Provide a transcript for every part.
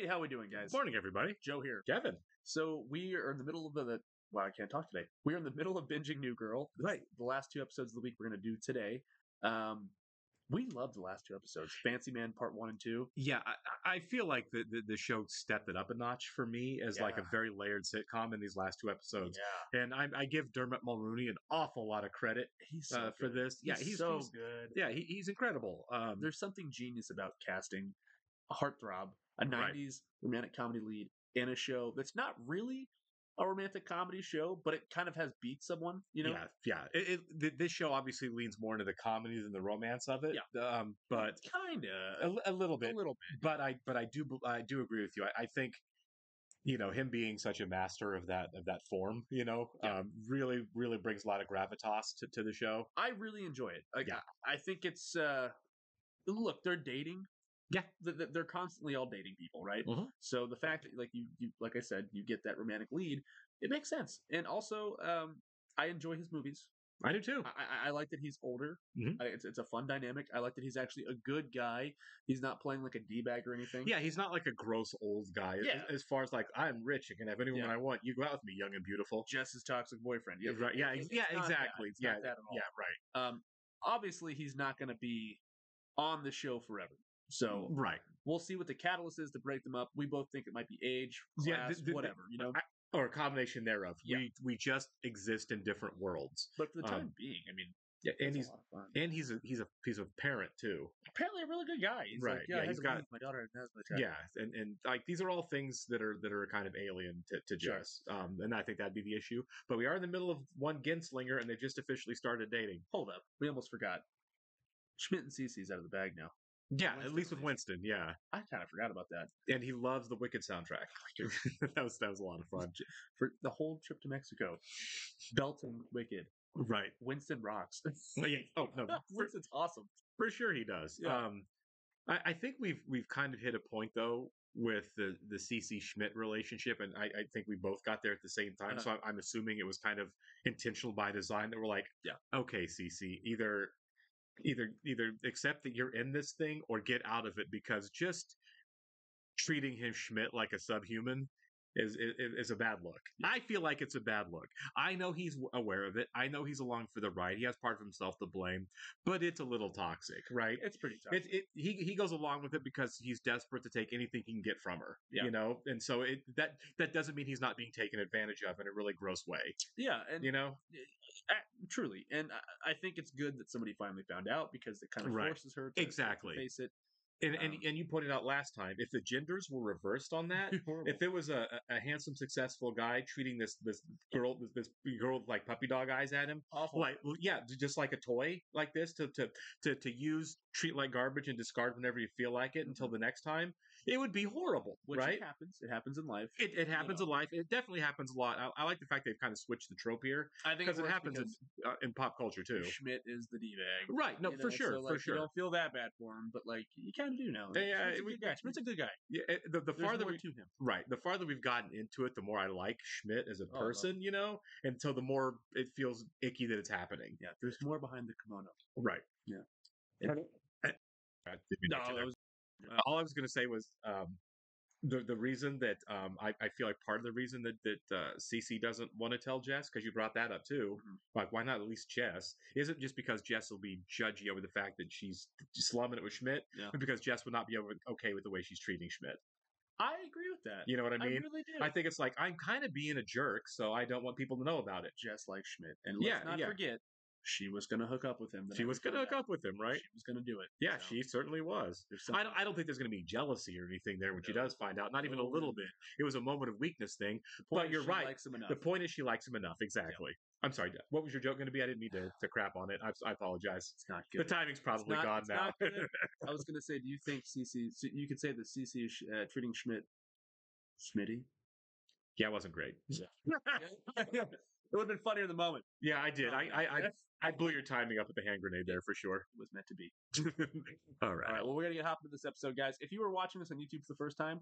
Hey, how we doing, guys? Morning, everybody. Joe here. Kevin. So we are in the middle of the. Wow, I can't talk today. We are in the middle of binging New Girl. Right. The last two episodes of the week we're going to do today. We loved the last two episodes. Fancy Man Part 1 and 2. Yeah, I feel like the show stepped it up a notch for me as like a Yeah. very layered sitcom in these last two episodes. Yeah. And I give Dermot Mulroney an awful lot of credit He's so for good. this. Yeah, he's so good. Yeah, he's incredible. There's something genius about casting a heartthrob, a Right. 90s romantic comedy lead in a show that's not really a romantic comedy show, but it kind of has beat someone, you know? This show obviously leans more into the comedy than the romance of it. Yeah. But Kind of. a little bit. A little bit. But I do agree with you. I think him being such a master of that form, really brings a lot of gravitas to the show. I really enjoy it. I think it's look, they're dating. Yeah. They're constantly all dating people, right? Mhm. So the fact that you like I said, you get that romantic lead, it makes sense. And also, I enjoy his movies. I do too. I like that he's older. Mhm. It's a fun dynamic. I like that he's actually a good guy. He's not playing like a d-bag or anything. Yeah, he's not like a gross old guy. Yeah. As far as like, I'm rich, I can have anyone Yeah. I want. You go out with me, young and beautiful. Jess's toxic boyfriend. Yeah, Right. Yeah. it's Yeah. not Exactly. that. It's not that at all. Yeah. Right. Obviously, he's not going to be on the show forever. So Right. we'll see what the catalyst is to break them up. We both think it might be age, Yeah, class, whatever, or a combination thereof. Yeah. We just exist in different worlds. But for the time being, I mean, yeah, and it's a lot of fun. and he's a parent too. Apparently a really good guy. He's Right, like, yeah, I had he's to got- leave. My daughter has my child. Yeah, and like these are all things that are kind of alien to Sure. Jess. And I think that'd be the issue. But we are in the middle of one Genslinger, and they just officially started dating. Hold up, we almost forgot. Schmidt and Cece's out of the bag now. Yeah, Winston, at least with Winston. Yeah, I kind of forgot about that. and he loves the Wicked soundtrack. that was a lot of fun. For the whole trip to Mexico, belting Wicked. Right. Winston rocks. Oh no, Winston's awesome. for sure he does. Yeah. I think we've kind of hit a point though with the Cece Schmidt relationship, and I think we both got there at the same time. So I'm assuming it was kind of intentional by design that we're like, Yeah. Okay, Cece, either accept that you're in this thing or get out of it, because just treating him Schmidt like a subhuman is a bad look. I feel like it's a bad look. I know he's aware of it. I know he's along for the ride. He has part of himself to blame, but it's a little toxic, right? It's pretty tough. He goes along with it because he's desperate to take anything he can get from her, Yeah. And so that doesn't mean he's not being taken advantage of in a really gross way, Yeah, and truly, and I think it's good that somebody finally found out, because it kind of Right. forces her to Exactly. face it. And you pointed out last time, if the genders were reversed on that, if it was a handsome, successful guy treating this girl with like puppy dog eyes at him, Awful. like just like a toy like this to use, treat like garbage and discard whenever you feel like it until the next time, it would be horrible, Which right? It happens in life. It happens in life. It definitely happens a lot. I like the fact they've kind of switched the trope here, I think because it works happens in pop culture too. Schmidt is the d-bag, Right? No, for sure, so, like, for sure. You don't feel that bad for him, but like you kind of do now. Yeah, Schmidt's a good guy. Schmidt's a good guy. Yeah, the There's farther more to him. Right. The farther we've gotten into it, the more I like Schmidt as a Oh, I love person, and so the more it feels icky that it's happening. Yeah, there's more behind the kimono. Right. Yeah. I didn't No, get you that there. was All I was going to say was the reason that I feel like part of the reason that Cece doesn't want to tell Jess, because you brought that up too, like why not at least Jess, isn't just because Jess will be judgy over the fact that she's slumming it with Schmidt, Yeah. but because Jess would not be okay with the way she's treating Schmidt. I agree with that. You know what I mean? I really do. I think it's like, I'm kind of being a jerk, so I don't want people to know about it. Just like Schmidt, and let's not forget, she was going to hook up with him. She was going to hook up with him, right? She was going to do it. Yeah, so. she certainly was. I don't think there's going to be jealousy or anything there when she does find out. Not even a little bit. It was a moment of weakness thing. But you're right. Likes him enough. The point is she likes him enough. Exactly. Yeah. I'm sorry. What was your joke going to be? I didn't mean to crap on it. I apologize. It's not good. The timing's probably gone now. I was going to say, do you think Cece? You could say that Cece is treating Schmitty. Yeah, it wasn't great. Yeah. It would have been funnier in the moment. Yeah, I did. I blew your timing up with the hand grenade there for sure. It was meant to be. All right. All right. Well, we're gonna hop into this episode, guys. If you were watching this on YouTube for the first time,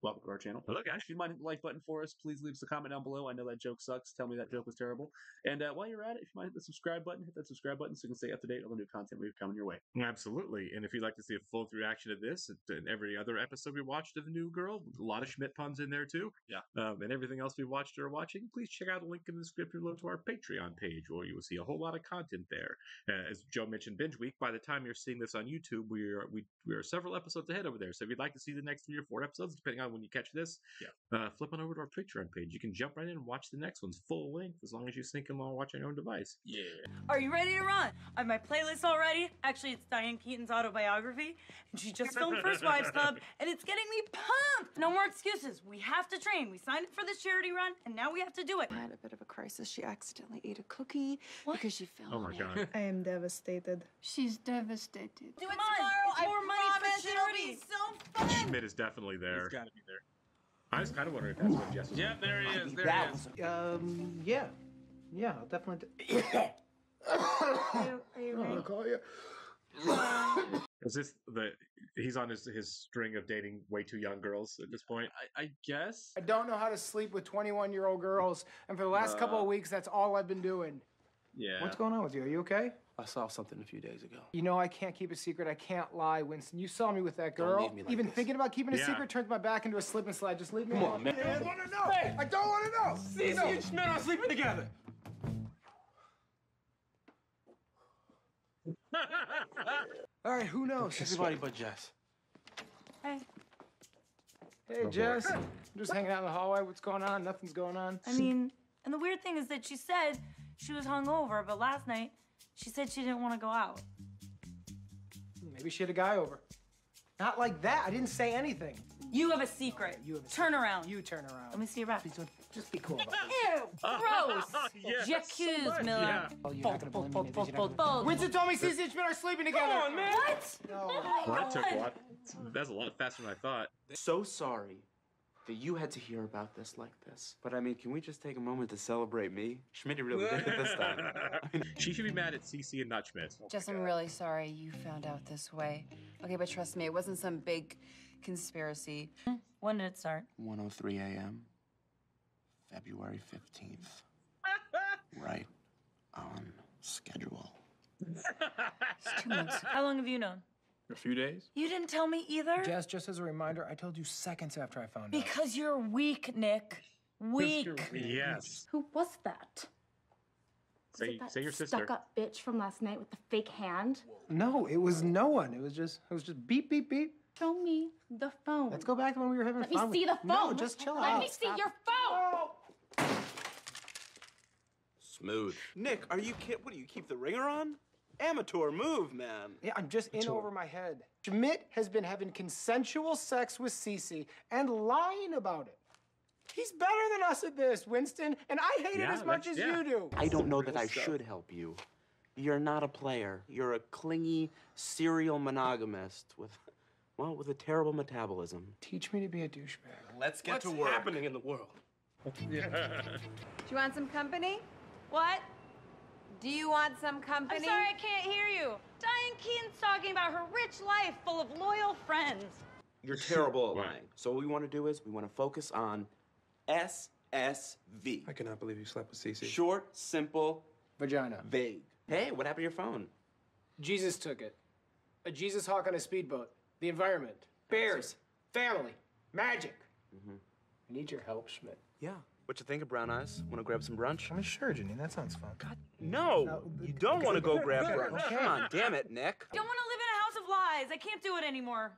welcome to our channel. Hello, guys. If you mind hitting the like button for us, please leave us a comment down below. I know that joke sucks. Tell me that joke was terrible. And while you're at it, if you mind hit the subscribe button, hit that subscribe button so you can stay up to date on the new content we have coming your way. Absolutely. And if you'd like to see a full reaction to this and every other episode we watched of The New Girl, a lot of Schmidt puns in there too. Yeah. And everything else we watched or are watching, please check out the link in the description below to our Patreon page, where you will see a whole lot of content there. As Joe mentioned, Binge Week. By the time you're seeing this on YouTube, we are several episodes ahead over there. So if you'd like to see the next 3 or 4 episodes, depending on when you catch this, flip on over to our Patreon page. You can jump right in and watch the next one's full length as long as you sync along and watch on your own device. Yeah. Are you ready to run? I have my playlist all ready. Actually, it's Diane Keaton's autobiography, and she just filmed First Wives Club, and it's getting me pumped. No more excuses. We have to train. We signed up for this charity run, and now we have to do it. I had a bit of a crisis. She accidentally ate a cookie because she fell Oh my on it. god. I am devastated. She's devastated. Do it tomorrow. It's more money for charity. It'll be so fun. Schmidt is definitely there. He's got to be there. I was kind of wondering if that's what Jess was. Yeah, there he is. There he is. Yeah, I'll definitely. Are you ready? Call you. Is this he's on his string of dating way too young girls at this point? I guess. I don't know how to sleep with 21-year-old girls, and for the last couple of weeks, that's all I've been doing. Yeah. What's going on with you? Are you okay? I saw something a few days ago. You know I can't keep a secret. I can't lie, Winston. You saw me with that Don't girl. leave me like Even this. thinking about keeping a Yeah. secret turns my back into a slip and slide. Just leave me Come alone. on, man. I don't want to know. Hey, I don't want to know. Cece and Schmidt are sleeping together. All right, who knows? Everybody but Jess. Hey, Hey, Jess. I'm just hanging out in the hallway. What's going on? Nothing's going on. I mean, and the weird thing is that she said she was hungover, but last night she said she didn't want to go out. Maybe she had a guy over. Not like that. I didn't say anything. You have a secret. You have a Turn around. You turn around. Let me see your breath. Just be cool about it. Ew, gross. Yes. J'accuse, Miller. Yeah. Oh, you're not gonna blame me. Maybe you're not gonna- Fold. Winston told me Cece and Schmidt are sleeping together. Come on, man. What? No. Well, that took a lot. That's a lot faster than I thought. So sorry that you had to hear about this like this. But I mean, can we just take a moment to celebrate me? Schmidt really did it this time. She should be mad at CC and not Schmidt. Jess, I'm really sorry you found out this way. Okay, but trust me, it wasn't some big conspiracy. When did it start? 1:03 a.m. February 15th. Right on schedule. It's 2 months ago. How long have you known? A few days? You didn't tell me either? Jess, just as a reminder, I told you seconds after I found out. Because you're weak, Nick. Weak. Yes. Who was that? Say your sister. Stuck-up bitch from last night with the fake hand. No, it was no one. It was just beep, beep, beep. Show me the phone. Let's go back to when we were having Let me fun. see the No, phone. just chill Let out. me see your phone. Smooth. Nick, are you What do you keep the ringer on? Amateur move, man. Yeah, I'm just in over my head. Schmidt has been having consensual sex with Cece and lying about it. He's better than us at this, Winston, and I hate it Yeah, as much as that's- you do. I don't know that I should help you. You're not a player. You're a clingy serial monogamist with a terrible metabolism. Teach me to be a douchebag. Let's get to work. What's happening in the world? Do you want some company? What? Do you want some company? I'm sorry, I can't hear you. Diane Keaton's talking about her rich life full of loyal friends. You're terrible at Wow. lying. So what we want to do is we want to focus on SSV. I cannot believe you slept with Cece. Short, simple, Vagina. vague. Hey, what happened to your phone? Jesus took it. A Jesus hawk on a speedboat. The environment. Bears. Family. Magic. I need your help, Schmidt. Yeah. What you think of Brown Eyes? Want to grab some brunch? I mean, sure, Janine. That sounds fun. God. No, you don't want to go grab brunch. Okay. Come on, damn it, Nick. Don't want to live in a house of lies. I can't do it anymore.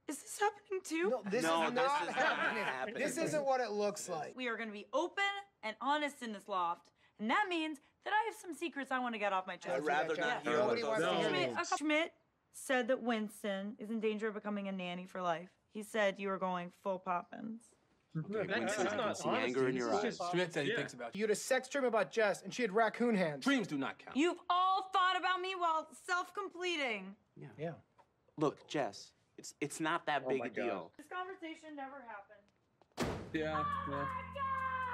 Is this happening too? No, this No, is this not is not happening. happening. This isn't what it looks like. We are going to be open and honest in this loft. And that means that I have some secrets I want to get off my chest. I'd rather not hear Nobody what wants those to hear are. this. Schmidt said that Winston is in danger of becoming a nanny for life. He said you were going full Poppins. Winston, I can see anger in your eyes. Schmidt said he Yeah. thinks about you. You had a sex dream about Jess, and she had raccoon hands. Dreams do not count. You've all thought about me while self-completing. Yeah. Look, Jess, it's not that big my a God. deal. This conversation never happened. Yeah.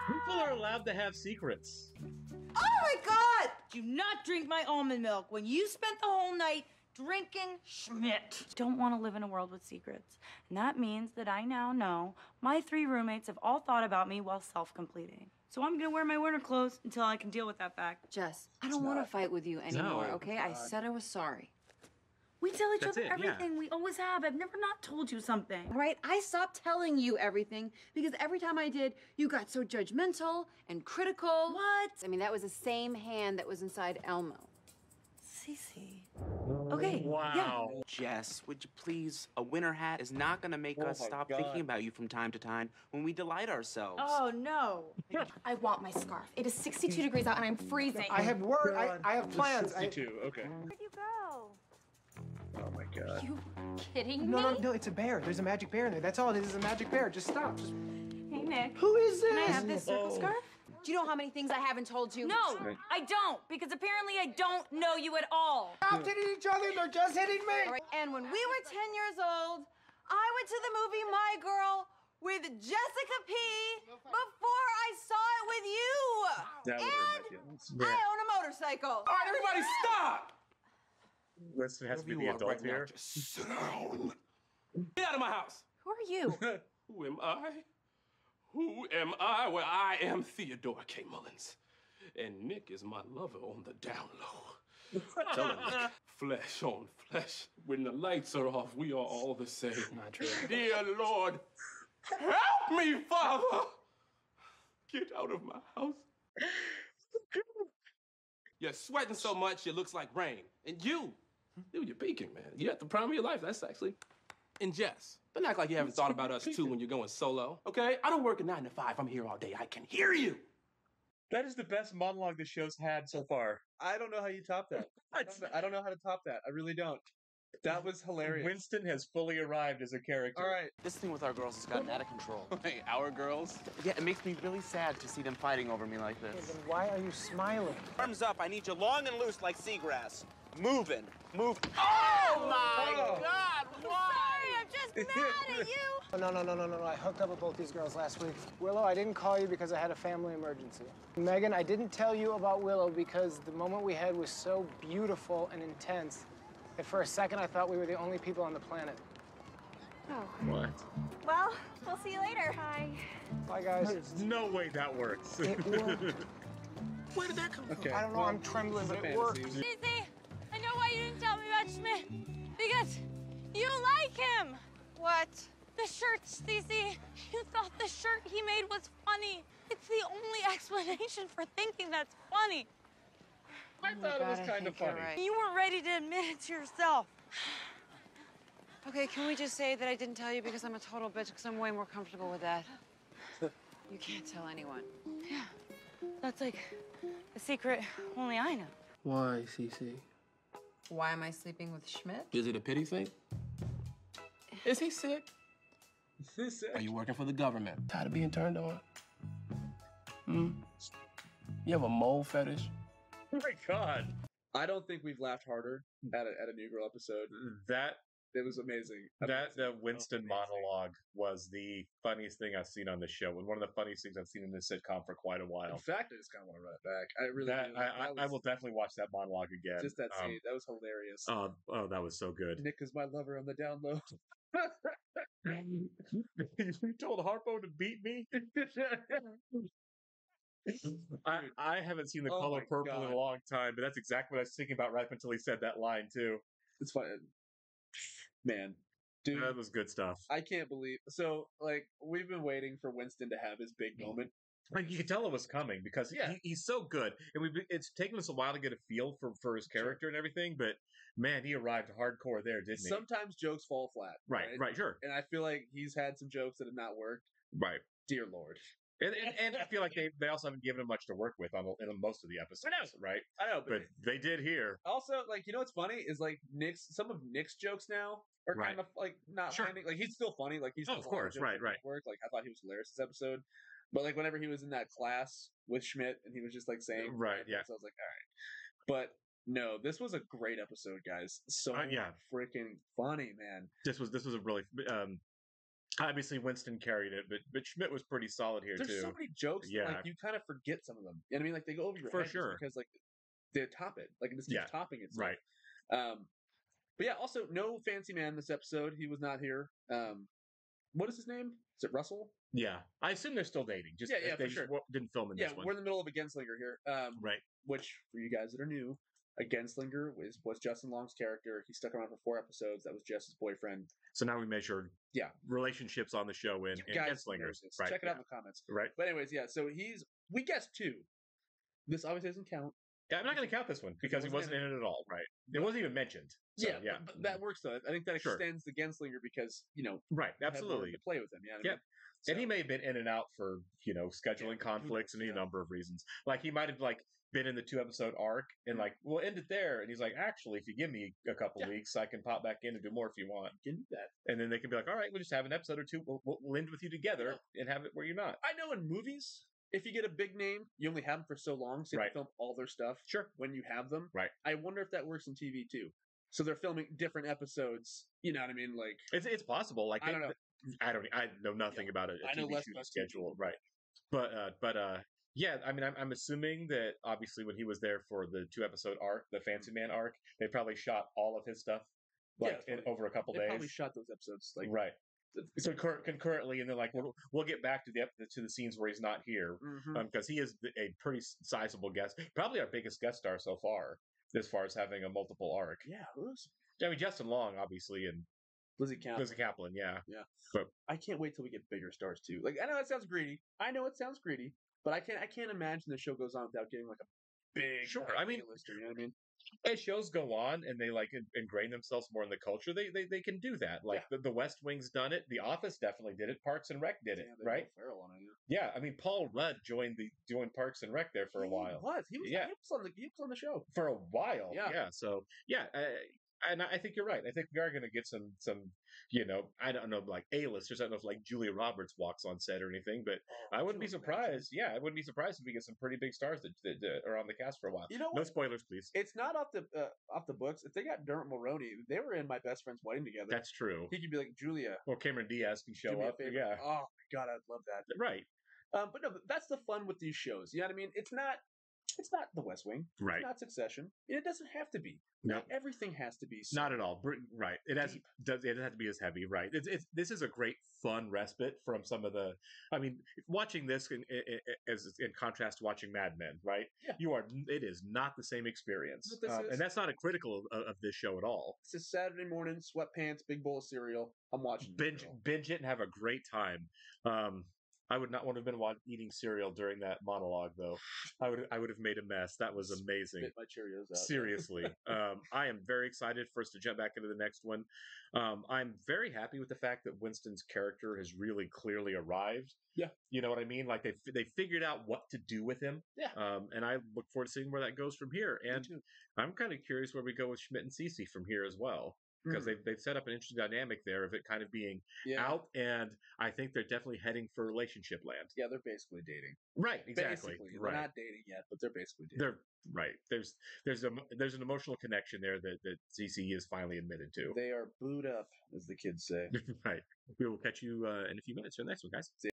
People are allowed to have secrets. Oh my God! Do not drink my almond milk. When you spent the whole night drinking Schmidt. Don't want to live in a world with secrets. And that means that I now know my 3 roommates have all thought about me while self-completing. So I'm gonna wear my winter clothes until I can deal with that fact. Jess, I don't want to fight with you anymore, No. okay? I said I was sorry. We tell each That's other it, yeah. everything. We always have. I've never not told you something. All right, I stopped telling you everything because every time I did, you got so judgmental and critical. What? I mean, that was the same hand that was inside Elmo. Cece. Okay. Wow. Jess, would you please? A winter hat is not gonna make us my stop God. thinking about you from time to time when we delight ourselves. Oh, no. I want my scarf. It is 62 degrees out and I'm freezing. I have work. I have plans. Me too. Okay. Where'd you go? Oh my god. You kidding No, me? no, it's a bear. There's a magic bear in there. That's all it is a magic bear. Just stop. Just... Hey, Nick. Who is this? Can I have this circle scarf? Do you know how many things I haven't told you? No, I don't, because apparently I don't know you at all. Stop hitting each other. They're just hitting me. All right, and when we were 10 years old, I went to the movie My Girl with Jessica P. before I saw it with you. That would hurt my feelings. I own a motorcycle. All right, everybody stop! Winston has to be Wherever the you are adult right now, here. just sit down. Get out of my house! Who are you? Who am I? Who am I? Well, I am Theodore K. Mullins. And Nick is my lover on the down low. Tell him, Nick, flesh on flesh. When the lights are off, we are all the same. Not true. Dear Lord, help me, Father! Get out of my house. You're sweating so much, it looks like rain. And you, dude, you're peaking, man. You're at the prime of your life. That's actually. And Jess, don't act like you haven't thought about us too when you're going solo, okay? I don't work a 9 to 5. I'm here all day. I can hear you. That is the best monologue the show's had so far. I don't know how you top that. I don't know how to top that. I really don't. That was hilarious. Winston has fully arrived as a character. All right. This thing with our girls has gotten out of control. Wait, our girls? Yeah, it makes me really sad to see them fighting over me like this. Then why are you smiling? Arms up. I need you long and loose like seagrass. Moving. Move. Oh my God! Why? Sorry, I'm just mad at you. No. I hooked up with both these girls last week. Willow, I didn't call you because I had a family emergency. Megan, I didn't tell you about Willow because the moment we had was so beautiful and intense that for a second I thought we were the only people on the planet. Oh. What? Well, we'll see you later. Bye. Bye, guys. There's no way that works. It worked. Where did that come from? Okay. I don't know, I'm trembling, but it worked. Cece, I know why you didn't tell me about Schmidt. Because you like him. What? The shirt, Cece. You thought the shirt he made was funny. It's the only explanation for thinking that's funny. I thought it was kind of funny. Right. You weren't ready to admit it to yourself. Okay, can we just say that I didn't tell you because I'm a total bitch because I'm way more comfortable with that? You can't tell anyone. Yeah, that's like a secret only I know. Why, Cece? Why am I sleeping with Schmidt? Is it a pity thing? Is he sick? Are you working for the government? Tired of being turned on? You have a mole fetish? Oh my God. I don't think we've laughed harder at a New Girl episode. That It was amazing. the Winston monologue was the funniest thing I've seen on the show, and one of the funniest things I've seen in this sitcom for quite a while. In fact, I just kind of want to run it back. I really That do. I will definitely watch that monologue again. Just that scene. That was hilarious. Oh, that was so good. Nick is my lover on the down low. You told Harpo to beat me? I haven't seen The Oh Color my Purple in God. a long time, but that's exactly what I was thinking about right up until he said that line too. It's fun. Man, dude, That was good stuff. I can't believe. So, like, we've been waiting for Winston to have his big moment. Like you could tell it was coming because he's so good, and it's taken us a while to get a feel for his character and everything. But man, he arrived hardcore there, didn't he? Sometimes jokes fall flat. Right, sure. And I feel like he's had some jokes that have not worked. Right. Dear Lord. And I feel like they also haven't given him much to work with in most of the episodes. Right? I know, But they did here. also, like, you know what's funny is like some of Nick's jokes now are Right. kind of like not Sure. landing. Like, he's still funny. Like, he's Oh, still of course, funny. right. Work. Like, I thought he was hilarious this episode. But like whenever he was in that class with Schmidt and he was just like saying Right, yeah. So I was like, all right. But no, this was a great episode, guys. So Yeah. freaking funny, man. This was a really obviously Winston carried it, but Schmidt was pretty solid here There's too. so many jokes that, Yeah. like, you kind of forget some of them. You know what I mean? Like, they go over your For head just sure. because like they top it. Like, this keeps Yeah. topping it. Right. But yeah, also no Fancy Man this episode. He was not here. What is his name? Is it Russell? Yeah, I assume they're still dating. Just Yeah, they for sure. didn't film in Yeah, this one. we're in the middle of a Genslinger here. Right. Which, for you guys that are new, a Genslinger was Justin Long's character. He stuck around for 4 episodes. That was Jess's boyfriend. So now we measure relationships on the show in Guys, Genslingers. this. Right. Check it out in the comments. Right. But anyways, yeah. So we guessed 2. This obviously doesn't count. Yeah, I'm not going to count this one because he wasn't in it at all. Right. It wasn't even mentioned. So, yeah. But that works though. I think that extends the Genslinger because right, you have more absolutely to play with him. Yeah. Yeah. And he may have been in and out for scheduling conflicts and any number of reasons. Like he might have been in the 2-episode arc and we'll end it there. And he's like, actually, if you give me a couple weeks, I can pop back in and do more if you want. You can do that. And then they can be like, all right, we'll just have an episode or 2. We'll end with you together and have it where you're not. I know in movies, if you get a big name, you only have them for so long, so you have to film all their stuff. Sure. When you have them. Right. I wonder if that works in TV too. So they're filming different episodes. You know what I mean? Like it's possible. Like I don't know. I know nothing about it. I know less about schedule, right? But yeah. I mean, I'm assuming that obviously when he was there for the 2-episode arc, the Fancy Man arc, they probably shot all of his stuff over a couple they days. Probably shot those episodes right. So concurrently, and they're like, we'll get back to the scenes where he's not here because he is a pretty sizable guest, probably our biggest guest star so far, as far as having a multiple arc. Yeah, who's? I mean, Justin Long, obviously, and Lizzie Kaplan. Yeah. But I can't wait till we get bigger stars too. Like I know it sounds greedy. But I can't imagine the show goes on without getting like a big. Sure. I mean, A-lister, you know what I mean? As shows go on and they ingrain themselves more in the culture, they can do that. Like the West Wing's done it. The Office definitely did it. Parks and Rec did it, right? Ferrell on it, yeah, I mean Paul Rudd joined Parks and Rec there for a while. He was on the show for a while. Yeah. So yeah. And I think you're right. I think we are going to get some, I don't know, like A-listers. I don't know if like Julia Roberts walks on set or anything, but I wouldn't be surprised. Yeah, I wouldn't be surprised if we get some pretty big stars that are on the cast for a while. You know what? No spoilers, please. It's not off the books. If they got Dermot Mulroney, they were in My Best Friend's Wedding together. That's true. He could be like Julia. Or Cameron Diaz can show up. Yeah. Oh my God, I'd love that. Right. But no, that's the fun with these shows. You know what I mean? It's not The West Wing. Right. It's not Succession. It doesn't have to be. No. Not everything has to be. So not at all. Right. It doesn't have to be as heavy. Right. This is a great fun respite from some of the. I mean, watching this in contrast to watching Mad Men. Right. Yeah. It is not the same experience. And that's not a critical of this show at all. It's a Saturday morning, sweatpants, big bowl of cereal. I'm watching. Binge it and have a great time. I would not want to have been eating cereal during that monologue, though. I would have made a mess. That was amazing. Spit my Cheerios out. Seriously. I am very excited for us to jump back into the next one. I'm very happy with the fact that Winston's character has really clearly arrived. Yeah. You know what I mean? Like they figured out what to do with him. Yeah. And I look forward to seeing where that goes from here. And I'm kind of curious where we go with Schmidt and Cece from here as well. Because they've set up an interesting dynamic there of it kind of being out, and I think they're definitely heading for relationship land. Yeah, they're basically dating. Right, exactly. Basically. Right. They're not dating yet, but they're basically dating. They're right. There's an emotional connection there that CC is finally admitted to. They are booed up, as the kids say. Right. We will catch you in a few minutes for the next one, guys. See ya.